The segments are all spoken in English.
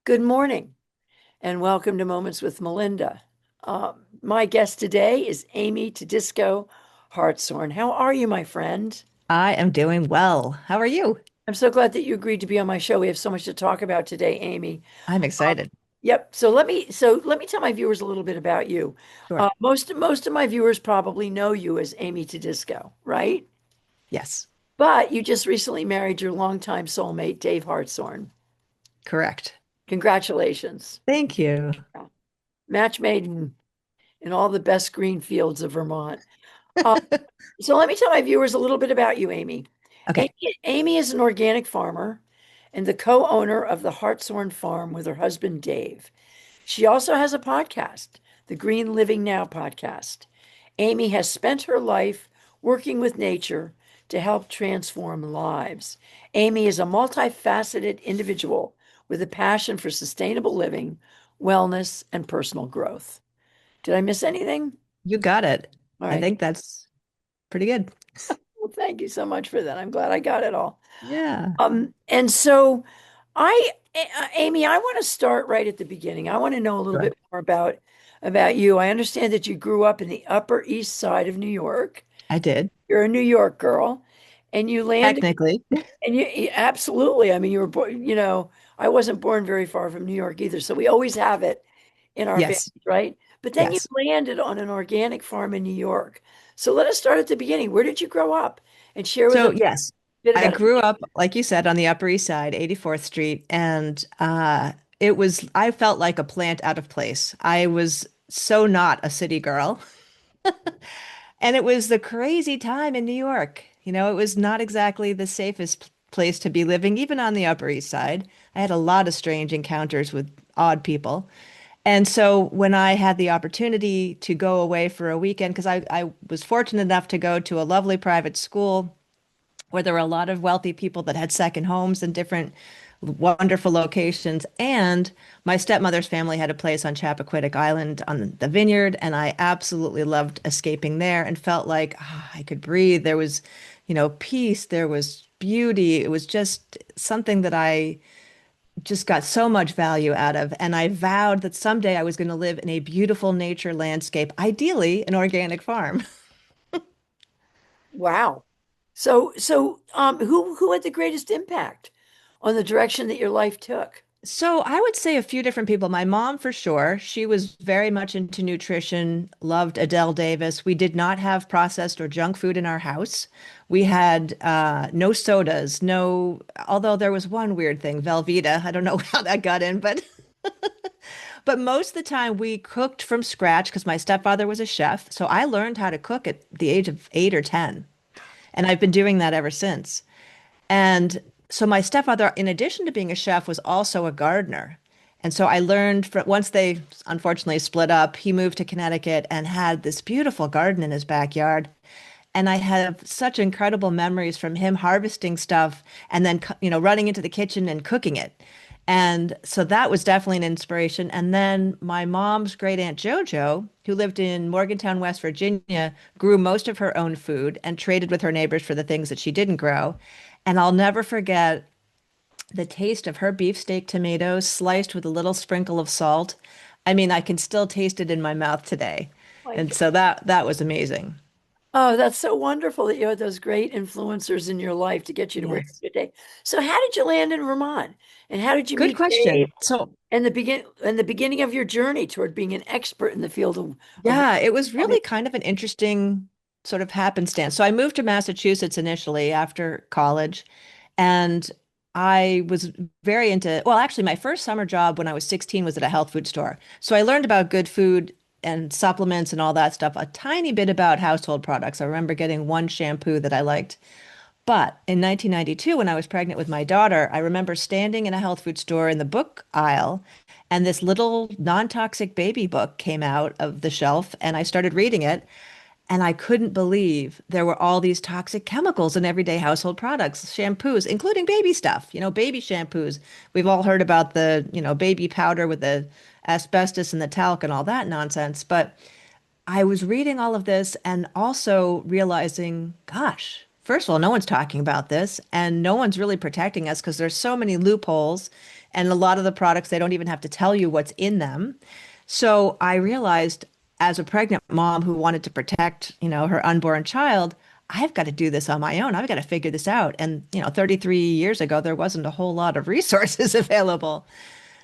Good morning and welcome to Moments with Melinda. My guest today is Amy Todisco Hartshorn. How are you, my friend? I am doing well. How are you? I'm so glad that you agreed to be on my show. We have so much to talk about today, Amy. I'm Um, excited. yep. So let me tell my viewers a little bit about you. Sure. Most of my viewers probably know you as Amy Todisco, right? Yes, But you just recently married your longtime soulmate, Dave Hartshorn. correct. Congratulations. Thank you. Match made in all the best green fields of Vermont. Uh, so let me tell my viewers a little bit about you, Amy. Amy, Okay. Amy is an organic farmer and the co-owner of the Hartshorn Farm with her husband, Dave. She also has a podcast, the Green Living Now podcast. Amy has spent her life working with nature to help transform lives. Amy is a multifaceted individual with a passion for sustainable living, wellness, and personal growth. Did I miss anything? You got it. All I right. think that's pretty good. Well, thank you so much for that. I'm glad I got it all. Yeah. And so Amy, I want to start right at the beginning. I want to know a little Sure. bit more about you. I understand that you grew up in the Upper East Side of New York. I did. You're a New York girl, and you landed, Technically. and absolutely. I mean, you were born, I wasn't born very far from New York either, so we always have it in our families, Yes. right? But then you Yes. landed on an organic farm in New York. So let us start at the beginning. Where did you grow up? And share with So, us a yes, bit I about it. grew up, like you said, on the Upper East Side, 84th Street, and I felt like a plant out of place. I was so not a city girl. And it was the crazy time in New York. It was not exactly the safest place to be living, even on the Upper East Side. I had a lot of strange encounters with odd people. And so when I had the opportunity to go away for a weekend, because I was fortunate enough to go to a lovely private school where there were a lot of wealthy people that had second homes in different wonderful locations. And my stepmother's family had a place on Chappaquiddick Island on the vineyard, and I absolutely loved escaping there and felt like I could breathe. There was, peace, there was beauty. It was just something that I just got so much value out of. And I vowed that someday I was going to live in a beautiful nature landscape, ideally an organic farm. Wow. So who had the greatest impact on the direction that your life took? So I would say a few different people. My mom, for sure, she was very much into nutrition, loved Adele Davis. We did not have processed or junk food in our house. We had no sodas, no, although there was one weird thing, Velveeta. I don't know how that got in, but most of the time we cooked from scratch because my stepfather was a chef. So I learned how to cook at the age of 8 or 10, and I've been doing that ever since. And so my stepfather, in addition to being a chef, was also a gardener. And so I learned from once they unfortunately split up, he moved to Connecticut and had this beautiful garden in his backyard. And I have such incredible memories from him harvesting stuff and then, running into the kitchen and cooking it. And so that was definitely an inspiration. And then my mom's great aunt JoJo, who lived in Morgantown, West Virginia, grew most of her own food and traded with her neighbors for the things that she didn't grow. And I'll never forget the taste of her beefsteak tomatoes sliced with a little sprinkle of salt. I mean, I can still taste it in my mouth today. And Like, so that was amazing. oh, that's so wonderful that you had those great influencers in your life to get you to where Yes. you're today. So how did you land in Vermont? And how did you Good meet Dave question. So, and the beginning of your journey toward being an expert in the field of yeah, it was tell me. really kind of an interesting sort of happenstance. So I moved to Massachusetts initially after college, and I was very into, well, actually, my first summer job when I was 16 was at a health food store. So I learned about good food and supplements and all that stuff, a tiny bit about household products. I remember getting one shampoo that I liked. But in 1992, when I was pregnant with my daughter, I remember standing in a health food store in the book aisle, and this little non-toxic baby book came out of the shelf, and I started reading it, and I couldn't believe there were all these toxic chemicals in everyday household products, shampoos, including baby stuff, baby shampoos. We've all heard about the, baby powder with the asbestos and the talc and all that nonsense, but I was reading all of this and also realizing, gosh, first of all, no one's talking about this and no one's really protecting us because there's so many loopholes and a lot of the products, they don't even have to tell you what's in them. So I realized as a pregnant mom who wanted to protect, her unborn child, I've got to do this on my own. I've got to figure this out. And, 33 years ago, there wasn't a whole lot of resources available.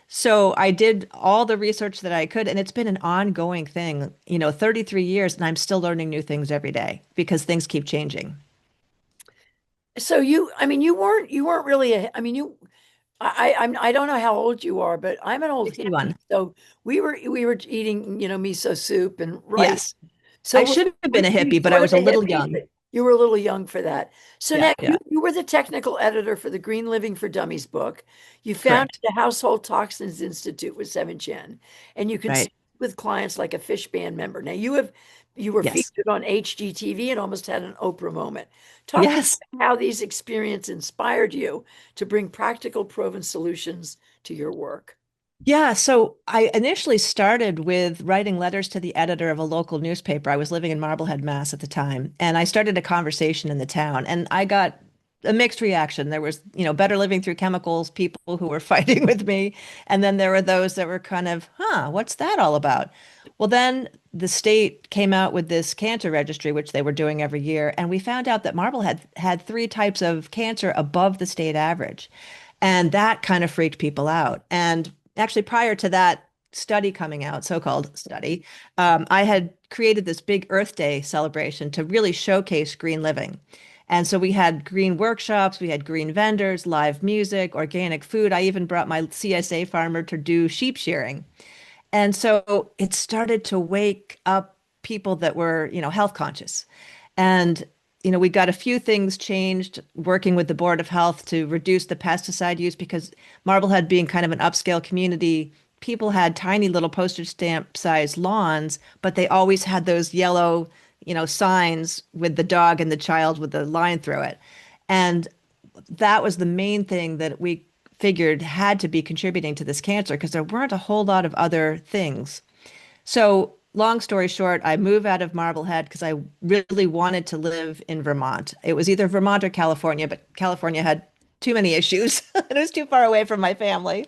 So I did all the research that I could, and it's been an ongoing thing, 33 years, and I'm still learning new things every day because things keep changing. So I mean, you weren't really I mean, I don't know how old you are, but I'm an old hippie. 61. So we were eating, miso soup and rice. Yes. So I should have been a were you hippie, but I sort of was a a little hippie, young. but you were a little young for that. So Yeah, now yeah, you were the technical editor for the Green Living for Dummies book. You founded correct. the Household Toxins Institute with Seven Chen, and you consult Right. with clients like a fish band member. Now you were Yes. featured on HGTV and almost had an Oprah moment. Talk to me Yes. about how these experiences inspired you to bring practical, proven solutions to your work. Yeah, so I initially started with writing letters to the editor of a local newspaper. I was living in Marblehead, Mass at the time, and I started a conversation in the town, and I got a mixed reaction. There was, better living through chemicals, people who were fighting with me, and then there were those that were kind of, what's that all about? Well, then the state came out with this cancer registry, which they were doing every year, and we found out that Marblehead had three types of cancer above the state average. And that kind of freaked people out. And actually, prior to that study coming out, so-called study, I had created this big Earth Day celebration to really showcase green living. And so we had green workshops, we had green vendors, live music, organic food. I even brought my CSA farmer to do sheep shearing. And so it started to wake up people that were, health conscious. And, we got a few things changed working with the Board of Health to reduce the pesticide use because Marblehead being kind of an upscale community, people had tiny little postage stamp size lawns, but they always had those yellow, signs with the dog and the child with the line through it. And that was the main thing that we figured had to be contributing to this cancer because there weren't a whole lot of other things. So, long story short, I moved out of Marblehead because I really wanted to live in Vermont. It was either Vermont or California, but California had too many issues and it was too far away from my family.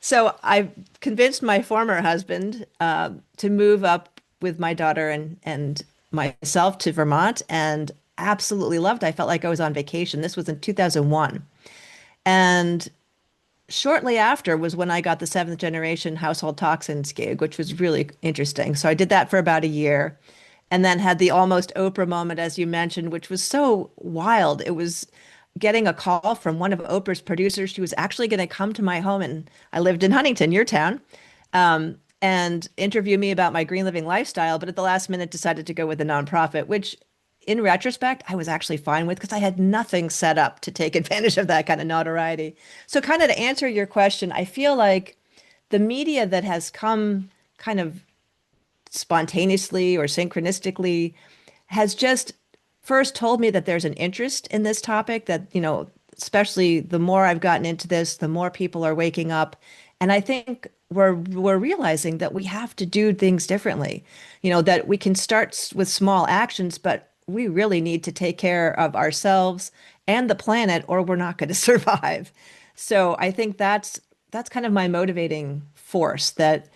So I convinced my former husband to move up with my daughter and myself to Vermont and absolutely loved it. I felt like I was on vacation. This was in 2001. And shortly after was when I got the seventh generation household toxins gig, which was really interesting. So I did that for about a year and then had the almost Oprah moment, as you mentioned, which was so wild. It was getting a call from one of Oprah's producers. She was actually going to come to my home, and I lived in Huntington, your town, and interview me about my green living lifestyle. But at the last minute, decided to go with a nonprofit, which in retrospect, I was actually fine with because I had nothing set up to take advantage of that kind of notoriety. So, kind of to answer your question, I feel like the media that has come kind of spontaneously or synchronistically has just first told me that there's an interest in this topic, that, especially the more I've gotten into this, the more people are waking up. And I think we're realizing that we have to do things differently. That we can start with small actions, but we really need to take care of ourselves and the planet, or we're not going to survive. So I think that's kind of my motivating force, that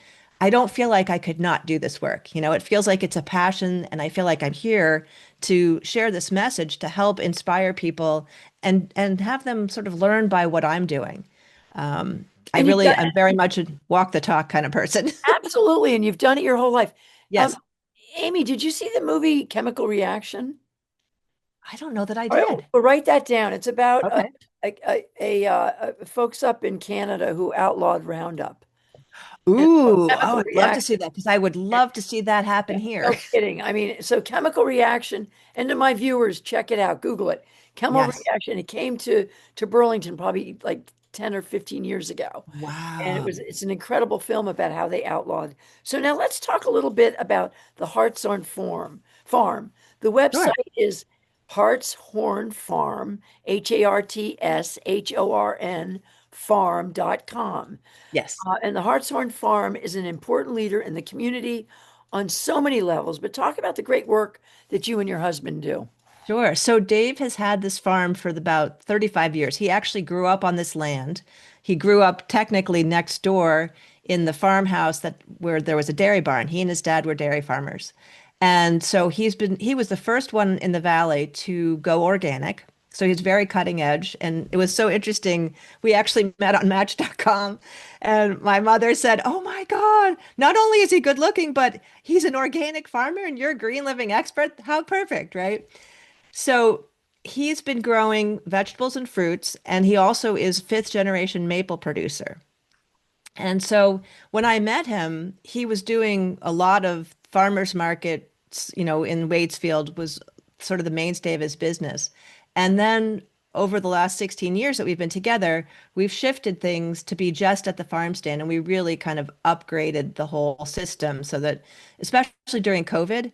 I don't feel like I could not do this work. It feels like it's a passion, and I feel like I'm here to share this message to help inspire people and have them sort of learn by what I'm doing. And you've done I'm very much a walk the talk kind of person. absolutely, and you've done it your whole life. Um, Yes. Amy, did you see the movie Chemical Reaction? I don't know that I All right, did. well, write that down. It's about Okay. folks up in Canada who outlawed Roundup. And so Ooh, oh, chemical I'd love to reaction. see that because I would love to see that happen here. No kidding. I mean, so chemical reaction, and to my viewers, check it out, Google it. Chemical Yes. reaction. It came to Burlington probably like 10 or 15 years ago. And Wow. it's an incredible film about how they outlawed. So now let's talk a little bit about the Hartshorn Farm. The website Sure. is Hartshorn Farm, HARTSHORN farm.com. Yes. And the Hartshorn Farm is an important leader in the community on so many levels. But talk about the great work that you and your husband do. Sure. So Dave has had this farm for about 35 years. He actually grew up on this land. He grew up technically next door in the farmhouse that where there was a dairy barn. He and his dad were dairy farmers. And so he was the first one in the valley to go organic. So he's very cutting edge. And it was so interesting. We actually met on Match.com, and my mother said, "Oh my God, not only is he good looking, but he's an organic farmer and you're a green living expert. How perfect, right?" So he's been growing vegetables and fruits, and he also is fifth generation maple producer. And so when I met him, he was doing a lot of farmers markets, in Waitsfield was sort of the mainstay of his business. And then over the last 16 years that we've been together, we've shifted things to be just at the farm stand, and we really kind of upgraded the whole system so that, especially during COVID,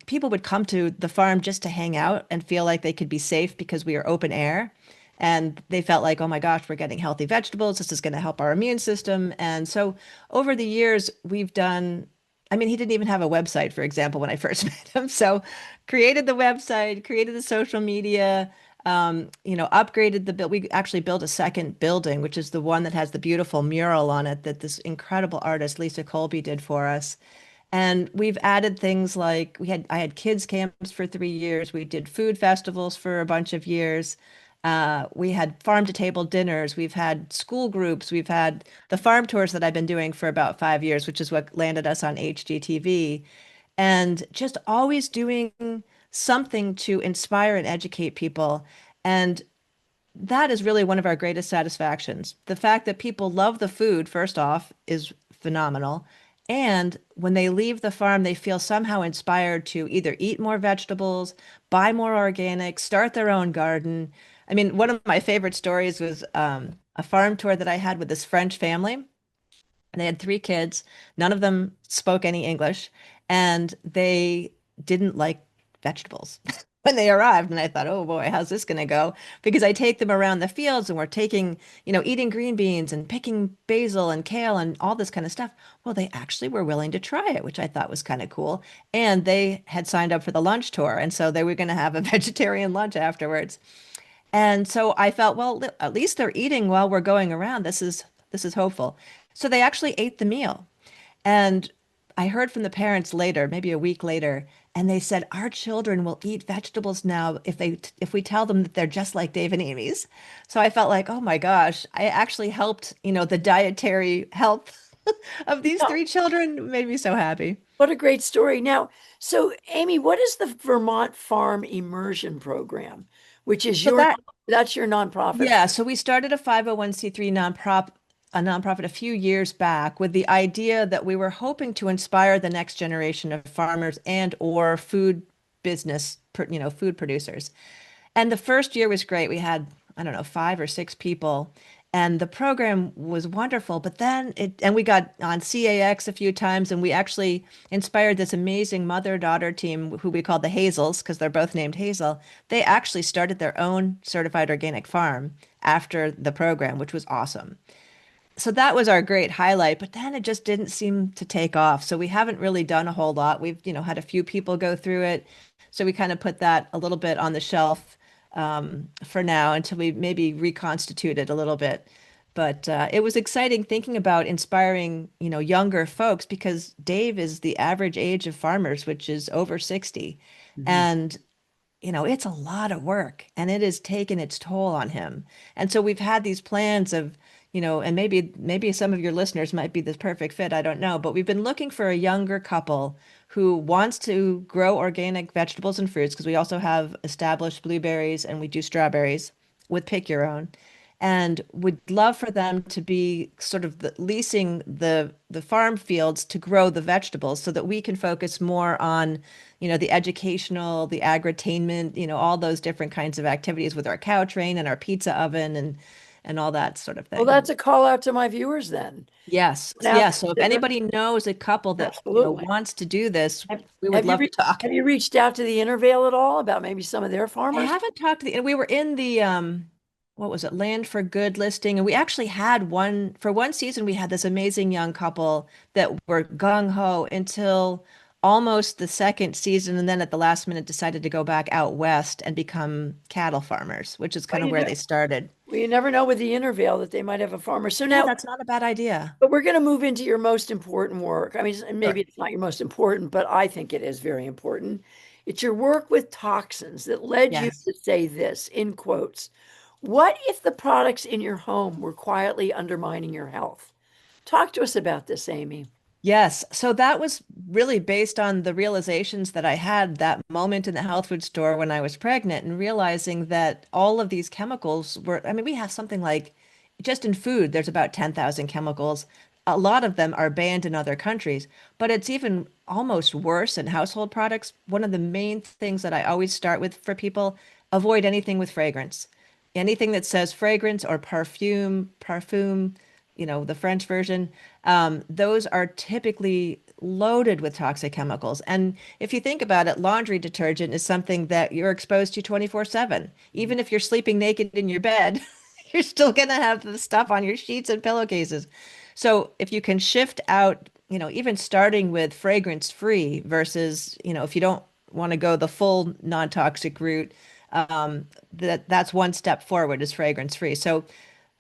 people would come to the farm just to hang out and feel like they could be safe because we are open air. And they felt like, oh my gosh, we're getting healthy vegetables. This is going to help our immune system. And so over the years, we've done, I mean, he didn't even have a website, for example, when I first met him. So created the website, created the social media, upgraded the build. We actually built a second building, which is the one that has the beautiful mural on it that this incredible artist, Lisa Colby, did for us. And we've added things like I had kids camps for 3 years. We did food festivals for a bunch of years. We had farm to table dinners. We've had school groups. We've had the farm tours that I've been doing for about 5 years, which is what landed us on HGTV. And just always doing something to inspire and educate people. And that is really one of our greatest satisfactions. The fact that people love the food, first off, is phenomenal. And when they leave the farm, they feel somehow inspired to either eat more vegetables, buy more organic, start their own garden. I mean, one of my favorite stories was a farm tour that I had with this French family. And they had three kids. None of them spoke any English, and they didn't like vegetables when they arrived. And I thought, oh boy, how's this going to go? Because I take them around the fields and we're taking, eating green beans and picking basil and kale and all this kind of stuff. Well, they actually were willing to try it, which I thought was kind of cool. And they had signed up for the lunch tour. And so they were going to have a vegetarian lunch afterwards. And so I felt, well, at least they're eating while we're going around. This is hopeful. So they actually ate the meal. And I heard from the parents later, maybe a week later, and they said our children will eat vegetables now if we tell them that they're just like Dave and Amy's. So I felt like, oh my gosh, I actually helped, the dietary health of these Yeah, three children. It made me so happy. what a great story. Now, so Amy, what is the Vermont Farm Immersion Program, which is So that that's your nonprofit? Yeah, so we started a 501(c)(3) nonprofit a few years back with the idea that we were hoping to inspire the next generation of farmers and or food business, food producers. And the first year was great. We had, I don't know, 5 or 6 people, and the program was wonderful. But then and we got on CAX a few times, and we actually inspired this amazing mother-daughter team who we called the Hazels because they're both named Hazel. They actually started their own certified organic farm after the program, which was awesome. So that was our great highlight, but then it just didn't seem to take off. So we haven't really done a whole lot. We've, had a few people go through it. So we kind of put that a little bit on the shelf for now until we maybe reconstitute it a little bit. But it was exciting thinking about inspiring, younger folks because Dave is the average age of farmers, which is over 60. Mhm. And it's a lot of work and it has taken its toll on him. And so we've had these plans of, and maybe some of your listeners might be the perfect fit, I don't know, but we've been looking for a younger couple who wants to grow organic vegetables and fruits because we also have established blueberries and we do strawberries with pick your own. And would love for them to be sort of leasing the farm fields to grow the vegetables so that we can focus more on the educational, the agritainment, all those different kinds of activities with our cow train and our pizza oven and all that sort of Well, thing. that's a call out to my viewers then. Yes, Now yes. So if consider, anybody knows a couple that, absolutely. wants to do this, Have, we would have you love to talk. have you reached out to the Intervale at all about maybe some of their I farmers? haven't talked to and we were in the what was it, Land for Good listing, and we actually had one for one season. We had this amazing young couple that were gung ho until almost the second season, and then at the last minute decided to go back out west and become cattle farmers, which is Well, kind of where they started. you never know with the intervale that they might have a farmer. So Yeah, now, that's not a bad idea. but we're going to move into your most important work. I mean, maybe Sure. it's not your most important, but I think it is very important. It's your work with toxins that led you Yes. to say this, in quotes. What if the products in your home were quietly undermining your health? Talk to us about this, Amy. Yes. So that was really based on the realizations that I had that moment in the health food store when I was pregnant and realizing that all of these chemicals were, I mean, we have something like just in food, there's about 10,000 chemicals. A lot of them are banned in other countries, but it's even almost worse in household products. One of the main things that I always start with for people, avoid anything with fragrance. Anything that says fragrance or parfum, the French version, those are typically loaded with toxic chemicals. And if you think about it, laundry detergent is something that you're exposed to 24/7. Even if you're sleeping naked in your bed, you're still going to have the stuff on your sheets and pillowcases. So if you can shift out, even starting with fragrance free versus, if you don't want to go the full non-toxic route, that's one step forward is fragrance free. So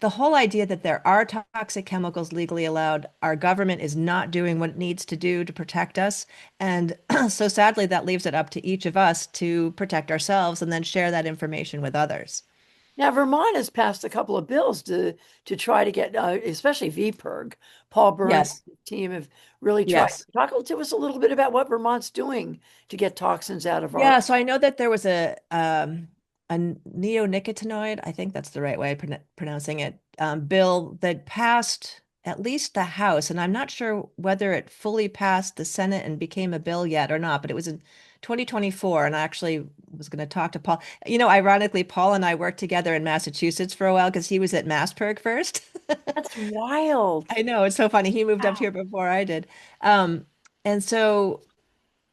the whole idea that there are toxic chemicals legally allowed, our government is not doing what it needs to do to protect us. And so sadly, that leaves it up to each of us to protect ourselves and then share that information with others. Now, Vermont has passed a couple of bills to try to get, especially VPIRG. Paul Burns Yes. and his team have really tried. Yes. Talk to us a little bit about what Vermont's doing to get toxins out of our. Yeah, so I know that there was a neonicotinoid, I think that's the right way of pronouncing it, bill that passed at least the House, and I'm not sure whether it fully passed the Senate and became a bill yet or not, but it was in 2024, and I actually was going to talk to Paul. Ironically, Paul and I worked together in Massachusetts for a while because he was at MassPerg first. That's wild. I know, it's so funny. He moved up Wow. here before I did. And so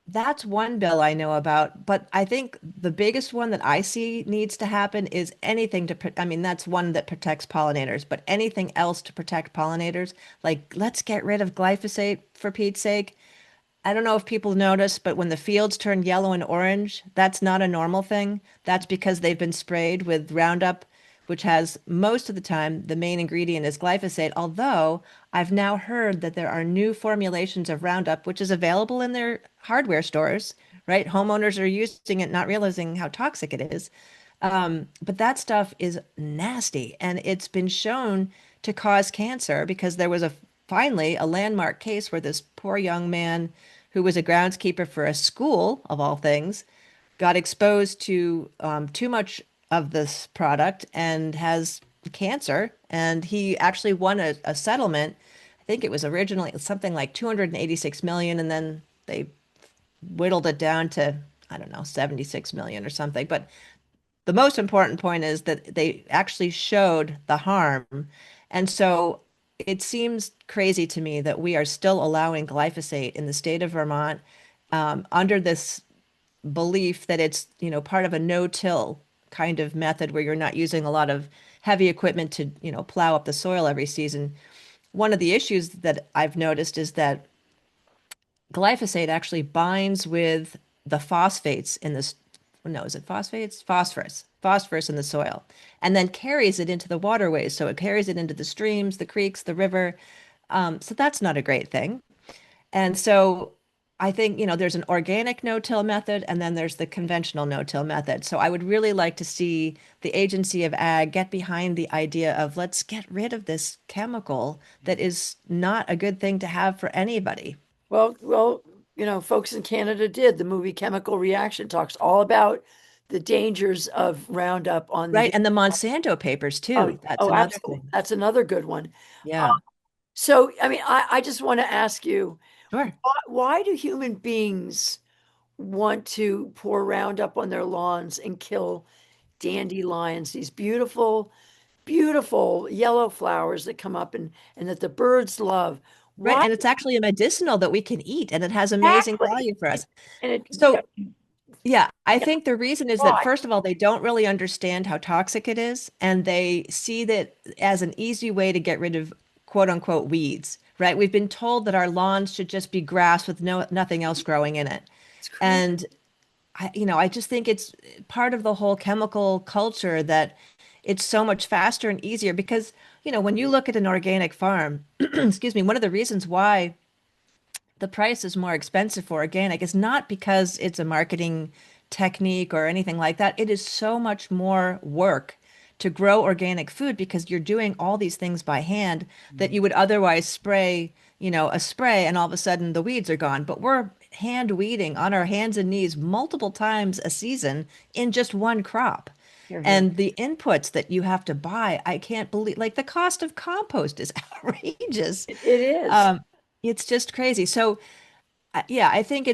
that's one bill I know about, but I think the biggest one that I see needs to happen is anything I mean, that's one that protects pollinators, but anything else to protect pollinators, like let's get rid of glyphosate for Pete's sake. I don't know if people notice, but when the fields turn yellow and orange, that's not a normal thing. That's because they've been sprayed with Roundup, which has most of the time the main ingredient is glyphosate. Although I've now heard that there are new formulations of Roundup, which is available in their hardware stores, right? Homeowners are using it, not realizing how toxic it is. But that stuff is nasty, and it's been shown to cause cancer because there was finally a landmark case where this poor young man who was a groundskeeper for a school, of all things, got exposed to too much of this product and has cancer. And he actually won a settlement. I think it was originally something like 286 million, and then they whittled it down to, I don't know, 76 million or something. But the most important point is that they actually showed the harm. And so it seems crazy to me that we are still allowing glyphosate in the state of Vermont under this belief that it's, part of a no-till kind of method where you're not using a lot of heavy equipment to, plow up the soil every season. One of the issues that I've noticed is that glyphosate actually binds with the phosphates in this, no, is it phosphates? Phosphorus in the soil, and then carries it into the waterways. So it carries it into the streams, the creeks, the river. So that's not a great thing. And so I think, there's an organic no-till method and then there's the conventional no-till method. So I would really like to see the Agency of Ag get behind the idea of let's get rid of this chemical that is not a good thing to have for anybody. Folks in Canada did. The movie Chemical Reaction talks all about the dangers of Roundup on Right. the. And the Monsanto papers too. That's another Absolutely. thing. That's another good one. Uh, Yeah. so, I mean, I just want to ask you, Sure. why do human beings want to pour Roundup on their lawns and kill dandelions, these beautiful, beautiful yellow flowers that come up and that the birds love? Right. Why And it's actually a medicinal that we can eat and it has amazing exactly? value for us. And So yeah, I yeah, think the reason is that why? first of all, they don't really understand how toxic it is, and they see that as an easy way to get rid of quote unquote weeds, right? We've been told that our lawns should just be grass with nothing else growing in it. It's crazy. And I just think it's part of the whole chemical culture that it's so much faster and easier because, when you look at an organic farm, excuse me, one of the reasons why the price is more expensive for organic is not because it's a marketing technique or anything like that. It is so much more work to grow organic food because you're doing all these things by hand that you would otherwise spray, a spray and all of a sudden the weeds are gone. But we're hand weeding on our hands and knees multiple times a season in just one crop. Here, here. And the inputs that you have to buy, I can't believe, like the cost of compost is outrageous. It is. Um, it's just crazy. So, yeah, I think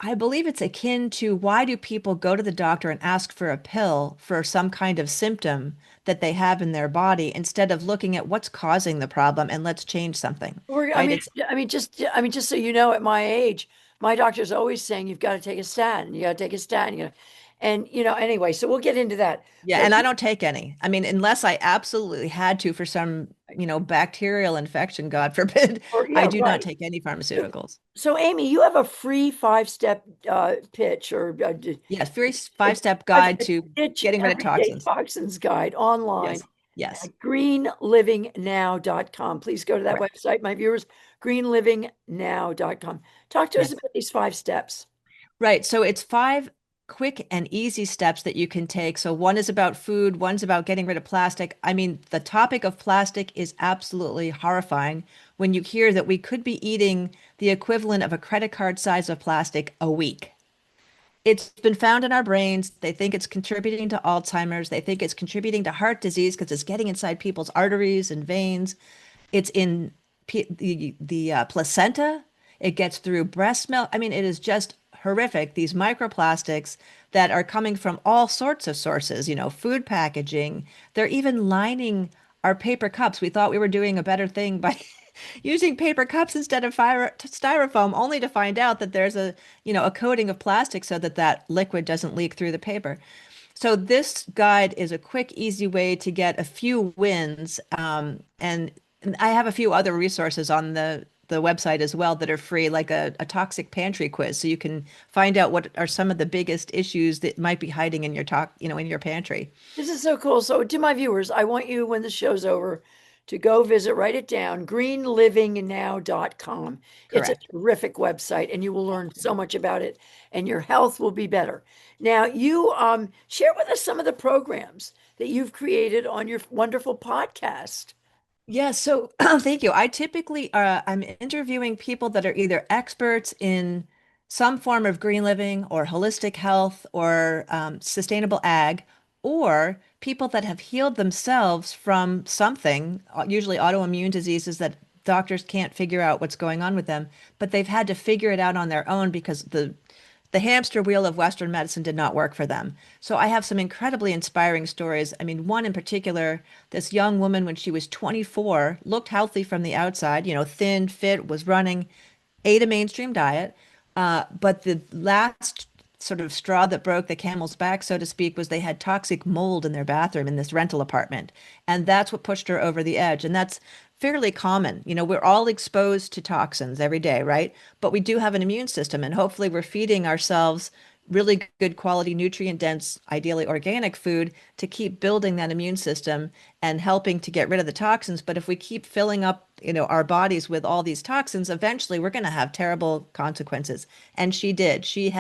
I believe it's akin to why do people go to the doctor and ask for a pill for some kind of symptom that they have in their body instead of looking at what's causing the problem and let's change something, We're, right? It's just so you know, at my age, my doctor's always saying you've got to take a statin. You got to take a statin. And anyway, so we'll get into that. Yeah, But and I don't take any. I mean, unless I absolutely had to for some, bacterial infection, God forbid, or I yeah, do not right. take any So, pharmaceuticals. so Amy, you have a free five-step pitch or Yes, very a, five-step a guide to pitch getting rid of everyday toxins. toxins guide online Yes. Yes. at greenlivingnow.com. Please go to that Correct. website, my viewers, greenlivingnow.com. Talk to us Yes. about these 5 steps. Right. So it's five quick and easy steps that you can take. So one is about food, one's about getting rid of plastic. I mean, the topic of plastic is absolutely horrifying when you hear that we could be eating the equivalent of a credit card size of plastic a week. It's been found in our brains. They think it's contributing to Alzheimer's. They think it's contributing to heart disease because it's getting inside people's arteries and veins. It's in the placenta. It gets through breast milk. I mean, it is just horrific. These microplastics that are coming from all sorts of sources, food packaging. They're even lining our paper cups. We thought we were doing a better thing by using paper cups instead of styrofoam, only to find out that there's a coating of plastic so that that liquid doesn't leak through the paper. So this guide is a quick, easy way to get a few wins. And I have a few other resources on the website as well that are free, like a toxic pantry quiz, so you can find out what are some of the biggest issues that might be hiding in in your pantry. This is so cool. So, to my viewers, I want you, when the show's over, to go visit, write it down, greenlivingnow.com. It's a Correct. terrific website and you will learn so much about it and your health will be better. Now, you share with us some of the programs that you've created on your wonderful podcast. Yeah, so thank you. I'm interviewing people that are either experts in some form of green living or holistic health or sustainable ag, or people that have healed themselves from something, usually autoimmune diseases that doctors can't figure out what's going on with them, but they've had to figure it out on their own because the hamster wheel of Western medicine did not work for them. So I have some incredibly inspiring stories. I mean, one in particular, this young woman, when she was 24, looked healthy from the outside, thin, fit, was running, ate a mainstream diet. But the last sort of straw that broke the camel's back, so to speak, was they had toxic mold in their bathroom in this rental apartment. And that's what pushed her over the edge. And that's fairly common. We're all exposed to toxins every day, right? But we do have an immune system, and hopefully we're feeding ourselves really good quality, nutrient dense, ideally organic food to keep building that immune system and helping to get rid of the toxins. But if we keep filling up, our bodies with all these toxins, eventually we're going to have terrible consequences. And she did. She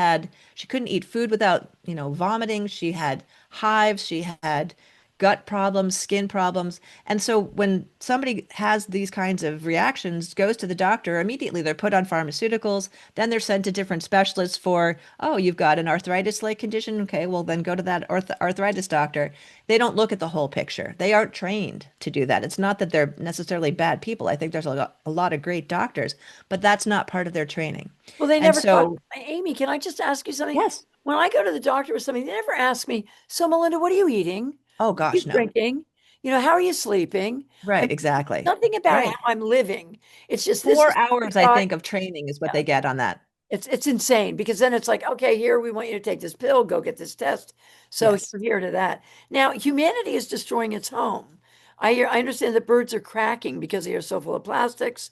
couldn't eat food without, vomiting. She had hives. She had gut problems, skin problems. And so when somebody has these kinds of reactions, goes to the doctor, immediately they're put on pharmaceuticals, then they're sent to different specialists for, oh, you've got an arthritis-like condition. Okay, well then go to that arthritis doctor. They don't look at the whole picture. They aren't trained to do that. It's not that they're necessarily bad people. I think there's a lot of great doctors, but that's not part of their training. Well, they And never talk. so, Amy, can I just ask you something? yes. When I go to the doctor with something, they never ask me, so Melinda, what are you eating? What Oh are you gosh, no. drinking? How are you sleeping? I Right, mean, exactly. nothing about how Right. I'm living. It's just this is 4 hours, I think, of training is what they get on that. it's insane because then it's like, okay, here we want you to take this pill, go get this test. So Yes. you're here to that. Now, humanity is destroying its home. I understand that birds are cracking because they are so full of plastics.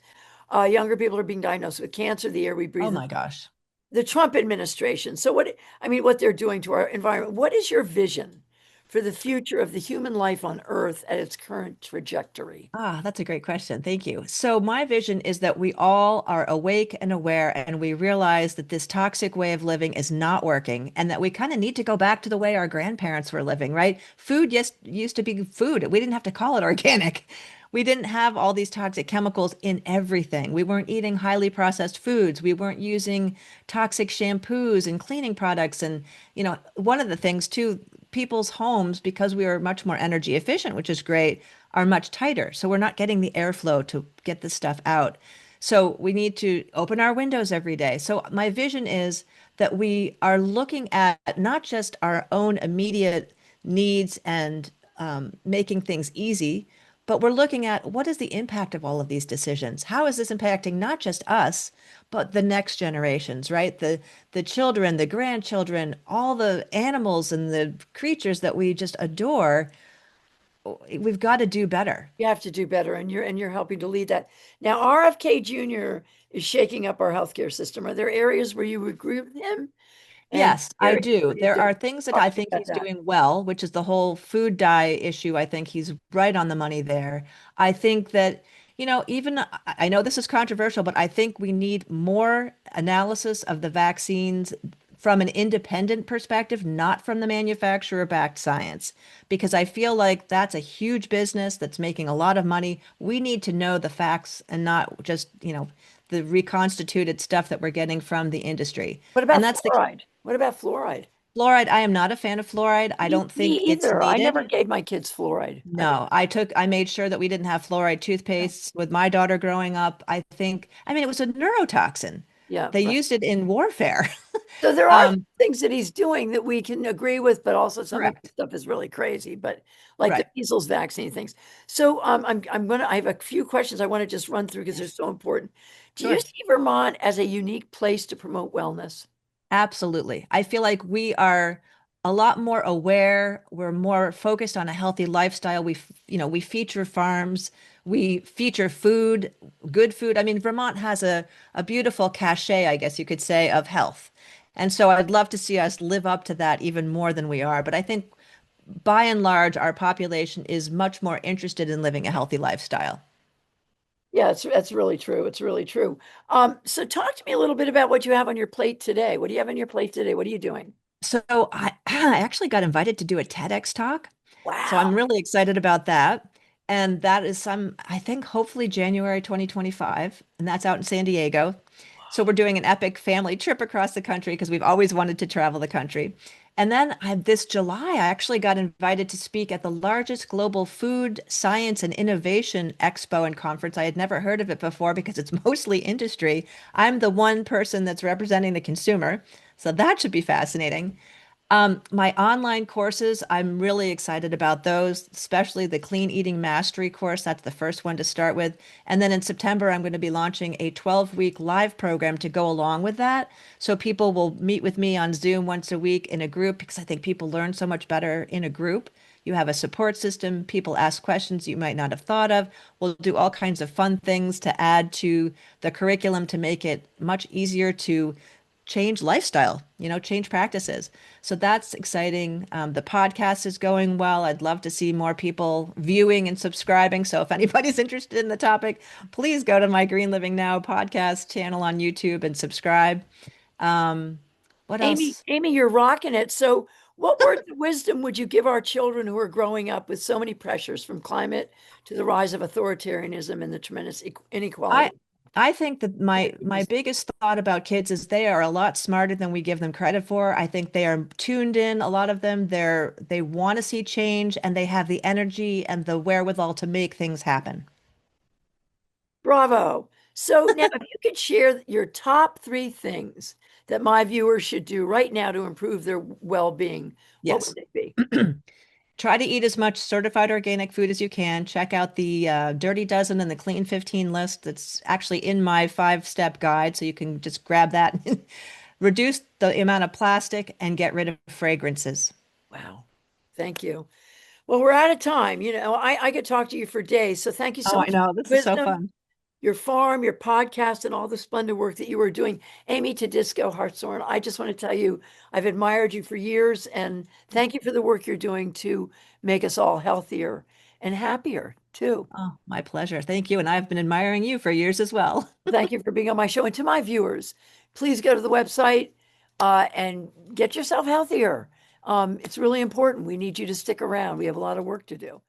Younger people are being diagnosed with cancer, the air we Oh breathe, my gosh. the Trump administration. So what they're doing to our environment. What is your vision for the future of the human life on Earth at its current trajectory? Ah, that's a great question. Thank you. So my vision is that we all are awake and aware, and we realize that this toxic way of living is not working, and that we kind of need to go back to the way our grandparents were living, right? Food yes, used to be food. We didn't have to call it organic. We didn't have all these toxic chemicals in everything. We weren't eating highly processed foods. We weren't using toxic shampoos and cleaning products. And, one of the things too, people's homes, because we are much more energy efficient, which is great, are much tighter. So we're not getting the airflow to get this stuff out. So we need to open our windows every day. So my vision is that we are looking at not just our own immediate needs and making things easy, but we're looking at what is the impact of all of these decisions? How is this impacting not just us, but the next generations, right? The children, the grandchildren, all the animals and the creatures that we just adore. We've got to do better. You have to do better, and you're helping to lead that. Now, RFK Jr. is shaking up our healthcare system. Are there areas where you agree with him, and Yes, I areas do. where you There don't? are things that Talk I to me think about he's that. doing well, which is the whole food dye issue. I think he's right on the money there. I think that, even I know this is controversial, but I think we need more analysis of the vaccines from an independent perspective, not from the manufacturer-backed science, because I feel like that's a huge business that's making a lot of money. We need to know the facts and not just, the reconstituted stuff that we're getting from the industry. What And about that's the fluoride? What about fluoride? Fluoride, I am not a fan of fluoride. I don't Me think it's either. I never needed. gave my kids fluoride. No, I made sure that we didn't have fluoride toothpastes with my daughter growing up. I mean, it was a neurotoxin. Yeah, They right. used it in warfare. So there are Um, things that he's doing that we can agree with, but also some of the correct. stuff is really crazy. But like the Right. measles vaccine things. So I have a few questions I want to just run through because they're Yes. so important. Do you Sure. see Vermont as a unique place to promote wellness? Absolutely. I feel like we are a lot more aware. We're more focused on a healthy lifestyle. We feature farms. We feature food, good food. I mean, Vermont has a beautiful cachet, I guess you could say, of health. And so I'd love to see us live up to that even more than we are. But I think by and large, our population is much more interested in living a healthy lifestyle. Yeah, that's really true. It's really true. So talk to me a little bit about what you have on your plate today. What do you have on your plate today? What are you doing? So I actually got invited to do a TEDx talk. So Wow. I'm really excited about that. And that is I think hopefully January 2025, and that's out in San Diego. So we're doing an epic family trip across the country because we've always wanted to travel the country. And then this July, I actually got invited to speak at the largest global food, science, and innovation expo and conference. I had never heard of it before because it's mostly industry. I'm the one person that's representing the consumer. So that should be fascinating. My online courses, I'm really excited about those, especially the Clean Eating Mastery course. That's the first one to start with. And then in September, I'm going to be launching a 12-week live program to go along with that. So people will meet with me on Zoom once a week in a group because I think people learn so much better in a group. You have a support system. People ask questions you might not have thought of. We'll do all kinds of fun things to add to the curriculum to make it much easier to change lifestyle, change practices. So that's exciting. The podcast is going well. I'd love to see more people viewing and subscribing. So if anybody's interested in the topic, please go to my Green Living Now podcast channel on YouTube and subscribe. Um, what else? Amy, you're rocking it. So, what words of wisdom would you give our children who are growing up with so many pressures from climate to the rise of authoritarianism and the tremendous I inequality? I think that my biggest thought about kids is they are a lot smarter than we give them credit for. I think they are tuned in, a lot of them. They want to see change and they have the energy and the wherewithal to make things happen. Bravo. So, now if you could share your top three things that my viewers should do right now to improve their well-being, what would Yes. they be? Try to eat as much certified organic food as you can. Check out the Dirty Dozen and the Clean 15 list. That's actually in my 5-step guide, so you can just grab that. Reduce the amount of plastic and get rid of fragrances. Wow. Thank you. Well, we're out of time. I could talk to you for days. So thank you so Oh, I much for know. This your is so wisdom, fun. your farm, your podcast, and all the splendid work that you are doing. Amy Todisco Hartshorn, I just want to tell you, I've admired you for years, and thank you for the work you're doing to make us all healthier and happier too. Oh, my pleasure. Thank you. And I've been admiring you for years as well. Thank you for being on my show. And to my viewers, please go to the website and get yourself healthier. It's really important. We need you to stick around. We have a lot of work to do.